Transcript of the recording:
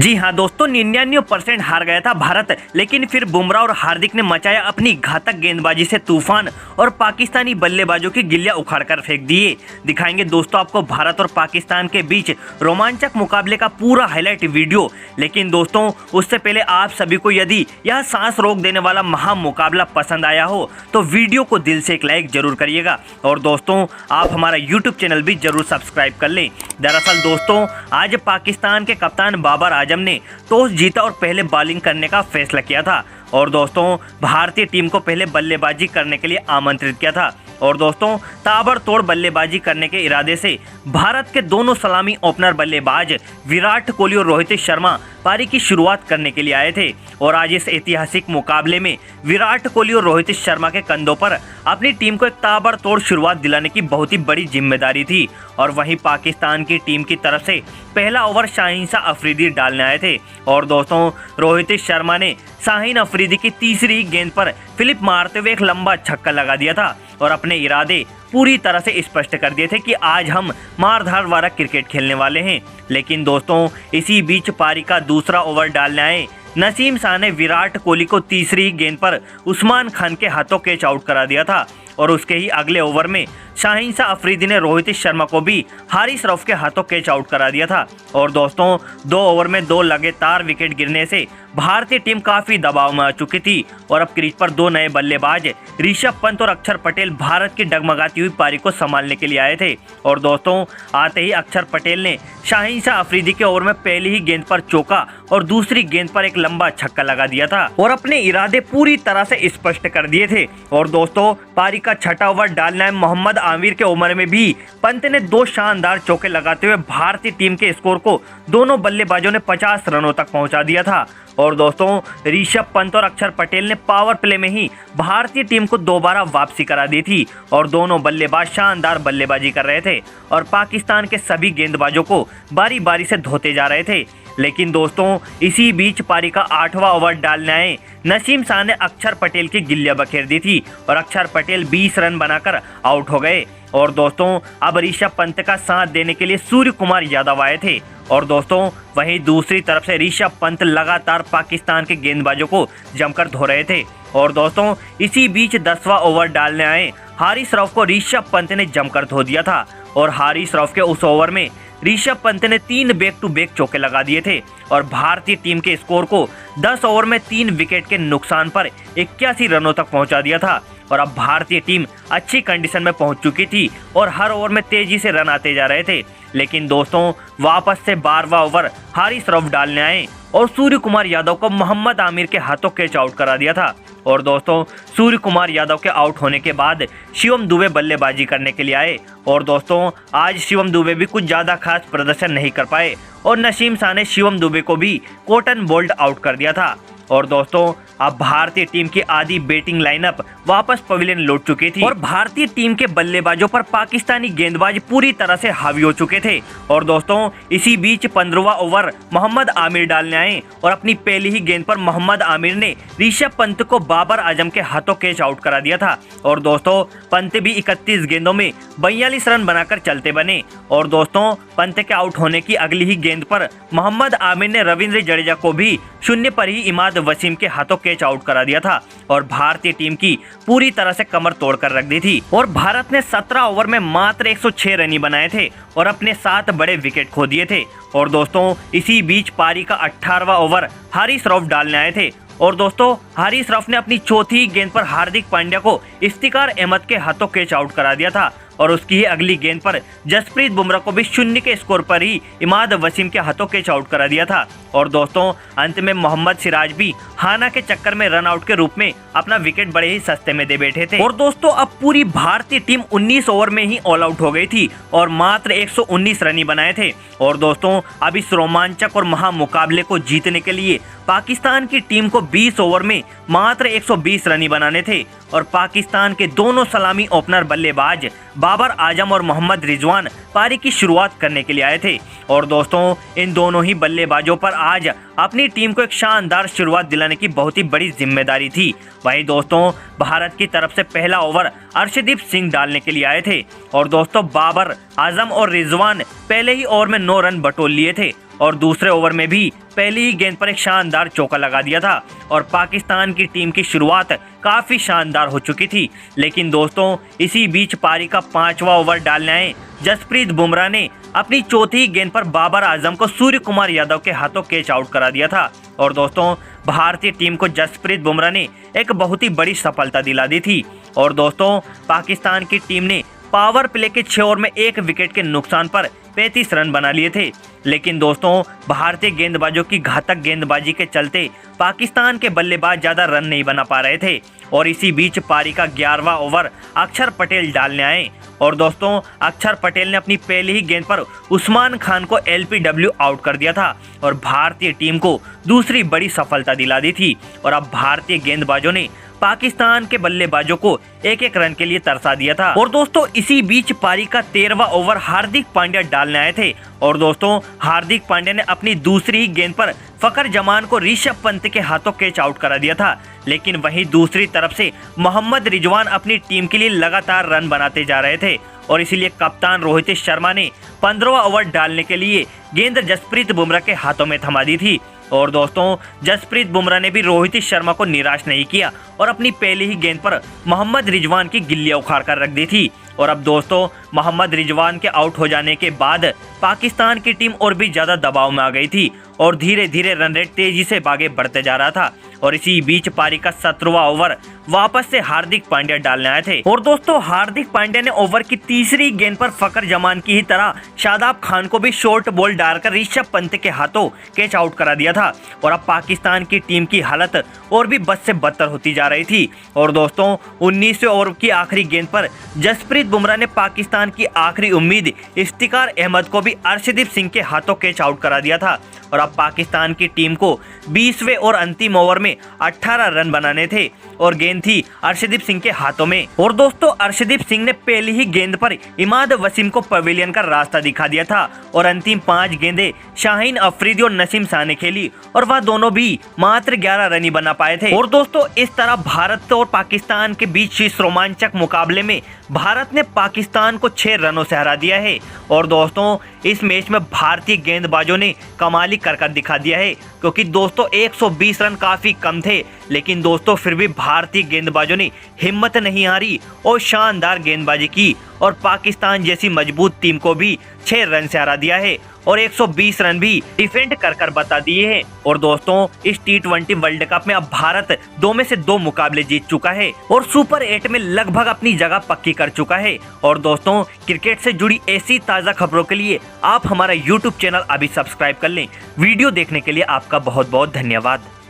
जी हाँ दोस्तों, 99% हार गया था भारत, लेकिन फिर बुमराह और हार्दिक ने मचाया अपनी घातक गेंदबाजी से तूफान और पाकिस्तानी बल्लेबाजों की गिल्लियां उखाड़कर फेंक दिए। दिखाएंगे दोस्तों आपको भारत और पाकिस्तान के बीच रोमांचक मुकाबले का पूरा हाईलाइट वीडियो। लेकिन दोस्तों उससे पहले आप सभी को यदि यह सांस रोक देने वाला महा मुकाबला पसंद आया हो तो वीडियो को दिल से एक लाइक जरूर करिएगा और दोस्तों आप हमारा यूट्यूब चैनल भी जरूर सब्सक्राइब कर लें। दरअसल दोस्तों आज पाकिस्तान के कप्तान बाबर आजम ने टॉस जीता और पहले बॉलिंग करने का फैसला किया था और दोस्तों भारतीय टीम को पहले बल्लेबाजी करने के लिए आमंत्रित किया था और दोस्तों ताबड़तोड़ बल्लेबाजी करने के इरादे से भारत के दोनों सलामी ओपनर बल्लेबाज विराट कोहली और रोहित शर्मा पारी की शुरुआत करने के लिए आए थे और आज इस ऐतिहासिक मुकाबले में विराट कोहली और रोहित शर्मा के कंधों पर अपनी टीम को एक ताबड़तोड़ शुरुआत दिलाने की बहुत ही बड़ी जिम्मेदारी थी। और वहीं पाकिस्तान की टीम की तरफ से पहला ओवर शाहीन शाह अफरीदी डालने आए थे और दोस्तों रोहित शर्मा ने शाहीन अफरीदी की तीसरी गेंद पर फ्लिप मारते हुए एक लंबा छक्का लगा दिया था और अपने इरादे पूरी तरह से स्पष्ट कर दिए थे कि आज हम मारधाड़ वाला क्रिकेट खेलने वाले हैं। लेकिन दोस्तों इसी बीच पारी का दूसरा ओवर डालने आए नसीम शाह ने विराट कोहली को तीसरी गेंद पर उस्मान खान के हाथों कैच आउट करा दिया था और उसके ही अगले ओवर में शाहीन शाह अफरीदी ने रोहित शर्मा को भी हारिस रऊफ के हाथों कैच आउट करा दिया था और दोस्तों 2 ओवर में 2 लगातार विकेट गिरने से भारतीय टीम काफी दबाव में आ चुकी थी और अब क्रीज पर 2 नए बल्लेबाज ऋषभ पंत और अक्षर पटेल भारत की डगमगाती हुई पारी को संभालने के लिए आए थे और दोस्तों आते ही अक्षर पटेल ने शाहीन शाह अफरीदी के ओवर में पहली ही गेंद पर चौका और दूसरी गेंद पर एक लंबा छक्का लगा दिया था और अपने इरादे पूरी तरह से स्पष्ट कर दिए थे। और दोस्तों पारी का छठा ओवर डालना है मोहम्मद आमिर के ओवर में भी पंत ने 2 शानदार चौके लगाते हुए भारतीय टीम के स्कोर को दोनों बल्लेबाजों ने 50 रनों तक पहुंचा दिया था और दोस्तों ऋषभ पंत और अक्षर पटेल ने पावर प्ले में ही भारतीय टीम को दोबारा वापसी करा दी थी और दोनों बल्लेबाज शानदार बल्लेबाजी कर रहे थे और पाकिस्तान के सभी गेंदबाजों को बारी बारी से धोते जा रहे थे। लेकिन दोस्तों इसी बीच पारी का 8वां ओवर डालने आए नसीम शाह ने अक्षर पटेल की गिल्लियां बखेर दी थी और अक्षर पटेल 20 रन बनाकर आउट हो गए और दोस्तों अब ऋषभ पंत का साथ देने के लिए सूर्य कुमार यादव आए थे और दोस्तों वहीं दूसरी तरफ से ऋषभ पंत लगातार पाकिस्तान के गेंदबाजों को जमकर धो रहे थे और दोस्तों इसी बीच 10वां ओवर डालने आए हारिस रऊफ को ऋषभ पंत ने जमकर धो दिया था और हारिस रऊफ के उस ओवर में ऋषभ पंत ने 3 बैक टू बैक चौके लगा दिए थे और भारतीय टीम के स्कोर को 10 ओवर में 3 विकेट के नुकसान पर 81 रनों तक पहुंचा दिया था और अब भारतीय टीम अच्छी कंडीशन में पहुंच चुकी थी और हर ओवर में तेजी से रन आते जा रहे थे। लेकिन दोस्तों वापस से 12वां ओवर हारिस रऊफ डालने आए और सूर्य कुमार यादव को मोहम्मद आमिर के हाथों कैच आउट करा दिया था और दोस्तों सूर्य कुमार यादव के आउट होने के बाद शिवम दुबे बल्लेबाजी करने के लिए आए और दोस्तों आज शिवम दुबे भी कुछ ज़्यादा खास प्रदर्शन नहीं कर पाए और नसीम शाह ने शिवम दुबे को भी कॉटन बोल्ड आउट कर दिया था और दोस्तों अब भारतीय टीम की आधी बैटिंग लाइनअप वापस पवेलियन लौट चुकी थी और भारतीय टीम के बल्लेबाजों पर पाकिस्तानी गेंदबाज पूरी तरह से हावी हो चुके थे और दोस्तों इसी बीच 15वां ओवर मोहम्मद आमिर डालने आए और अपनी पहली ही गेंद पर मोहम्मद आमिर ने ऋषभ पंत को बाबर आजम के हाथों कैच आउट करा दिया था और दोस्तों पंत भी 31 गेंदों में 42 रन बनाकर चलते बने और दोस्तों पंत के आउट होने की अगली ही गेंद पर मोहम्मद आमिर ने रविंद्र जडेजा को भी शून्य पर ही इमाद वसीम के हाथों कैच आउट करा दिया था और भारतीय टीम की पूरी तरह से कमर तोड़कर रख दी थी और भारत ने 17 ओवर में मात्र 106 रन ही बनाए थे और अपने 7 बड़े विकेट खो दिए थे और दोस्तों इसी बीच पारी का 18वां ओवर हारिस रऊफ डालने आए थे और दोस्तों हारिस रऊफ ने अपनी चौथी गेंद पर हार्दिक पांड्या को इफ्तिकार अहमद के हाथों कैच आउट करा दिया था और उसकी ही अगली गेंद पर जसप्रीत बुमराह को भी 0 के स्कोर पर ही इमाद वसीम के हाथों कैच आउट करा दिया था और दोस्तों अंत में मोहम्मद सिराज भी हाना के चक्कर में रन आउट के रूप में अपना विकेट बड़े ही सस्ते में दे बैठे थे और दोस्तों अब पूरी भारतीय टीम 19 ओवर में ही ऑल आउट हो गई थी और मात्र 119 रन ही बनाए थे और दोस्तों अब इस रोमांचक और महा मुकाबले को जीतने के लिए पाकिस्तान की टीम को 20 ओवर में मात्र 120 रन ही बनाने थे और पाकिस्तान के दोनों सलामी ओपनर बल्लेबाज बाबर आजम और मोहम्मद रिजवान पारी की शुरुआत करने के लिए आए थे और दोस्तों इन दोनों ही बल्लेबाजों पर आज अपनी टीम को एक शानदार शुरुआत दिलाने की बहुत ही बड़ी जिम्मेदारी थी। वहीं दोस्तों भारत की तरफ से पहला ओवर अर्शदीप सिंह डालने के लिए आए थे और दोस्तों बाबर आजम और रिजवान पहले ही ओवर में 9 रन बटोर लिए थे और दूसरे ओवर में भी पहली ही गेंद पर एक शानदार चौका लगा दिया था और पाकिस्तान की टीम की शुरुआत काफ़ी शानदार हो चुकी थी। लेकिन दोस्तों इसी बीच पारी का 5वां ओवर डालने आए जसप्रीत बुमराह ने अपनी चौथी गेंद पर बाबर आजम को सूर्य कुमार यादव के हाथों कैच आउट करा दिया था। और दोस्तों भारतीय टीम को जसप्रीत बुमराह ने एक बहुत ही बड़ी सफलता दिला दी थी। और दोस्तों पाकिस्तान की टीम ने पावर प्ले के 6 ओवर में 1 विकेट के नुकसान पर 35 रन बना लिए थे। लेकिन दोस्तों भारतीय गेंदबाजों की घातक गेंदबाजी के चलते पाकिस्तान के बल्लेबाज ज़्यादा रन नहीं बना पा रहे थे। और इसी बीच पारी का 11वां ओवर अक्षर पटेल डालने आए और दोस्तों अक्षर पटेल ने अपनी पहली ही गेंद पर उस्मान खान को LPW आउट कर दिया था और भारतीय टीम को दूसरी बड़ी सफलता दिला दी थी। और अब भारतीय गेंदबाजों ने पाकिस्तान के बल्लेबाजों को 1-1 रन के लिए तरसा दिया था। और दोस्तों इसी बीच पारी का 13वां ओवर हार्दिक पांड्या डालने आए थे और दोस्तों हार्दिक पांड्या ने अपनी दूसरी ही गेंद पर फकर जमान को ऋषभ पंत के हाथों कैच आउट करा दिया था। लेकिन वहीं दूसरी तरफ से मोहम्मद रिजवान अपनी टीम के लिए लगातार रन बनाते जा रहे थे और इसीलिए कप्तान रोहित शर्मा ने 15वां ओवर डालने के लिए गेंद जसप्रीत बुमराह के हाथों में थमा दी थी। और दोस्तों जसप्रीत बुमराह ने भी रोहित शर्मा को निराश नहीं किया और अपनी पहली ही गेंद पर मोहम्मद रिजवान की गिल्लियां उखाड़ कर रख दी थी। और अब दोस्तों मोहम्मद रिजवान के आउट हो जाने के बाद पाकिस्तान की टीम और भी ज़्यादा दबाव में आ गई थी और धीरे धीरे रन रेट तेजी से आगे बढ़ते जा रहा था। और इसी बीच पारी का 17वां ओवर वापस से हार्दिक पांड्या डालने आए थे और दोस्तों हार्दिक पांड्या ने ओवर की तीसरी गेंद पर फकर जमान की ही तरह शादाब खान को भी शॉर्ट बॉल डालकर ऋषभ पंत के हाथों कैच आउट करा दिया था। और अब पाकिस्तान की टीम की हालत और भी बद से बदतर होती जा रही थी। और दोस्तों 19वें ओवर की आखिरी गेंद पर जसप्रीत बुमराह ने पाकिस्तान की आखिरी उम्मीद इफ्तिकार अहमद को भी अर्शदीप सिंह के हाथों कैच आउट करा दिया था। और अब पाकिस्तान की टीम को 20वें और अंतिम ओवर में 18 रन बनाने थे और गेंद थी अर्शदीप सिंह के हाथों में। और दोस्तों अर्शदीप सिंह ने पहली ही गेंद पर इमाद वसीम को पवेलियन का रास्ता दिखा दिया था और अंतिम 5 गेंदें शाहीन अफरीदी और नसीम शाह ने खेली और वह दोनों भी मात्र 11 रन ही बना पाए थे। और दोस्तों इस तरह भारत और पाकिस्तान के बीच इस रोमांचक मुकाबले में भारत ने पाकिस्तान को 6 रनों से हरा दिया है। और दोस्तों इस मैच में भारतीय गेंदबाजों ने कमाल ही कर दिखा दिया है क्योंकि दोस्तों 120 रन काफी कम थे, लेकिन दोस्तों फिर भी भारतीय गेंदबाजों ने हिम्मत नहीं हारी और शानदार गेंदबाजी की और पाकिस्तान जैसी मजबूत टीम को भी 6 रन से हरा दिया है और 120 रन भी डिफेंड कर बता दिए हैं। और दोस्तों इस T20 वर्ल्ड कप में अब भारत 2 में से 2 मुकाबले जीत चुका है और सुपर 8 में लगभग अपनी जगह पक्की कर चुका है। और दोस्तों क्रिकेट से जुड़ी ऐसी ताज़ा खबरों के लिए आप हमारा YouTube चैनल अभी सब्सक्राइब कर लें। वीडियो देखने के लिए आपका बहुत बहुत धन्यवाद।